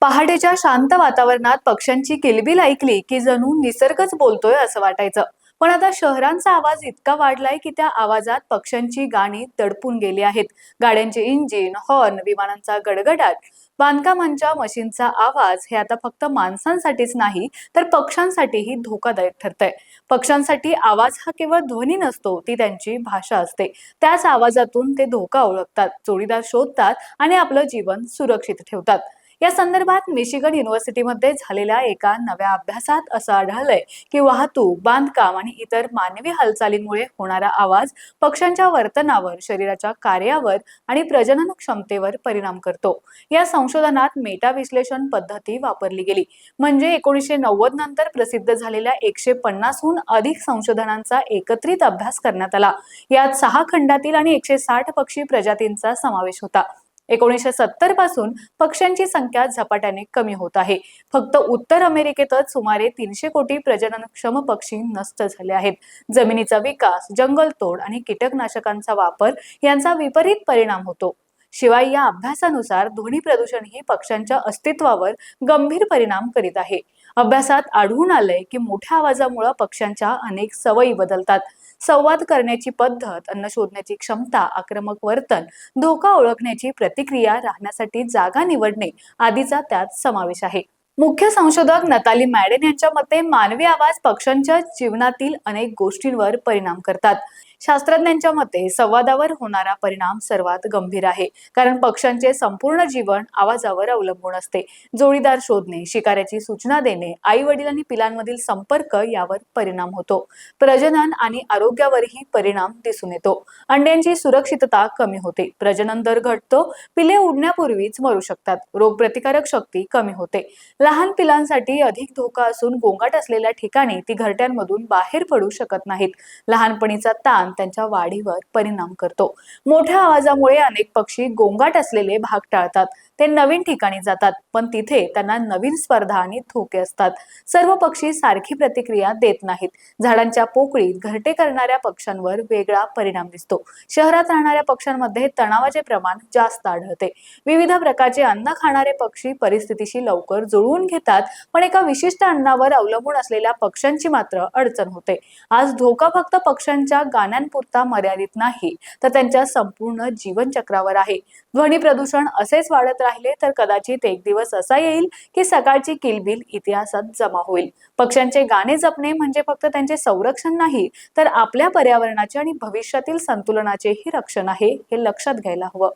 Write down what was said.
पहाटेच्या शांत वातावरणात पक्ष्यांची किलबिल ऐकली की जणू निसर्गच बोलतोय असं वाटायचं. पण आता शहरांचा आवाज इतका वाढलाय की त्या आवाजात पक्ष्यांची गाणी दडपून गेली आहेत. गाड्यांचे इंजिन, हॉर्न, विमानांचा गडगडाट, बांधकामांच्या मशीनचा आवाज हे आता फक्त माणसांसाठीच नाही तर पक्ष्यांसाठीही धोकादायक ठरतंय. पक्ष्यांसाठी आवाज हा केवळ ध्वनी नसतो, ती त्यांची भाषा असते. त्याच आवाजातून ते धोका ओळखतात, जोडीदार शोधतात आणि आपलं जीवन सुरक्षित ठेवतात. या संदर्भात मिशिगन युनिव्हर्सिटीमध्ये झालेल्या एका नव्या अभ्यासात असं आढळलंय की वाहतूक, बांधकाम आणि इतर मानवी हालचालींमुळे होणारा आवाज पक्ष्यांच्या वर्तनावर, शरीराच्या कार्यावर आणि प्रजनन क्षमतेवर परिणाम करतो. या संशोधनात मेटा विश्लेषण पद्धती वापरली गेली. म्हणजे 1990 नंतर प्रसिद्ध झालेल्या 150हून अधिक संशोधनांचा एकत्रित अभ्यास करण्यात आला. यात 6 खंडातील आणि 160 पक्षी प्रजातींचा समावेश होता. 1970 पासून पक्ष्यांची संख्या झपाट्याने कमी होत आहे. फक्त उत्तर अमेरिकेतच सुमारे 300 कोटी प्रजननक्षम पक्षी नष्ट झाले आहेत. जमिनीचा विकास, जंगलतोड आणि कीटकनाशकांचा वापर यांचा विपरीत परिणाम होतो. शिवाय या अभ्यासानुसार ध्वनी प्रदूषण ही पक्ष्यांच्या अस्तित्वावर गंभीर परिणाम करीत आहे. अभ्यासात आढळून आलंय की मोठ्या आवाजामुळे पक्ष्यांच्या अनेक सवयी बदलतात. संवाद करण्याची पद्धत, अन्न शोधण्याची क्षमता, आक्रमक वर्तन, धोका ओळखण्याची प्रतिक्रिया, राहण्यासाठी जागा निवडणे आदीचा त्यात समावेश आहे. मुख्य संशोधक नताली मॅडेन यांच्या मते मानवी आवाज पक्ष्यांच्या जीवनातील अनेक गोष्टींवर परिणाम करतात. शास्त्रज्ञांच्या मते संवादावर होणारा परिणाम सर्वात गंभीर आहे, कारण पक्ष्यांचे संपूर्ण जीवन आवाजावर अवलंबून असते. जोडीदार शोधणे, शिकाऱ्याची सूचना देणे, आई वडील आणि पिलांमधील संपर्क यावर परिणाम होतो. प्रजनन आणि आरोग्यावरही परिणाम दिसून येतो. अंड्यांची सुरक्षितता कमी होते, प्रजनन दर घटतो, पिले उडण्यापूर्वीच मरू शकतात, रोगप्रतिकारक शक्ती कमी होते. लहान पिलांसाठी अधिक धोका असून गोंगाट असलेल्या ठिकाणी ती घरट्यांमधून बाहेर पडू शकत नाहीत. लहानपणीचा ताण त्यांच्या वाढीवर परिणाम करतो. मोठ्या आवाजामुळे अनेक पक्षी गोंगाट असलेले भाग टाळतात. ते नवीन ठिकाणी जातात, पण तिथे त्यांना नवीन स्पर्धा आणि धोके असतात. सर्व पक्षी सारखी प्रतिक्रिया देत नाहीत. झाडांच्या पोकळीत घरटे करणाऱ्या पक्ष्यांवर वेगळा परिणाम दिसतो. शहरात राहणाऱ्या पक्ष्यांमध्ये तणावाचे प्रमाण जास्त आढळते. विविध प्रकारचे अन्न खाणारे पक्षी परिस्थितीशी लवकर जुळवून घेतात, पण एका विशिष्ट अन्नावर अवलंबून असलेल्या पक्ष्यांची मात्र अडचण होते. आज धोका फक्त पक्ष्यांच्या गाण्यांपुरता मर्यादित नाही, तर त्यांच्या संपूर्ण जीवनचक्रावर आहे. ध्वनी प्रदूषण असेच वाढत राहिले तर कदाचित एक दिवस असा येईल की सकाळची किलबिल इतिहासात जमा होईल. पक्ष्यांचे गाणे जपणे म्हणजे फक्त त्यांचे संरक्षण नाही, तर आपल्या पर्यावरणाचे आणि भविष्यातील संतुलनाचेही रक्षण आहे, हे लक्षात घ्यायला हवं.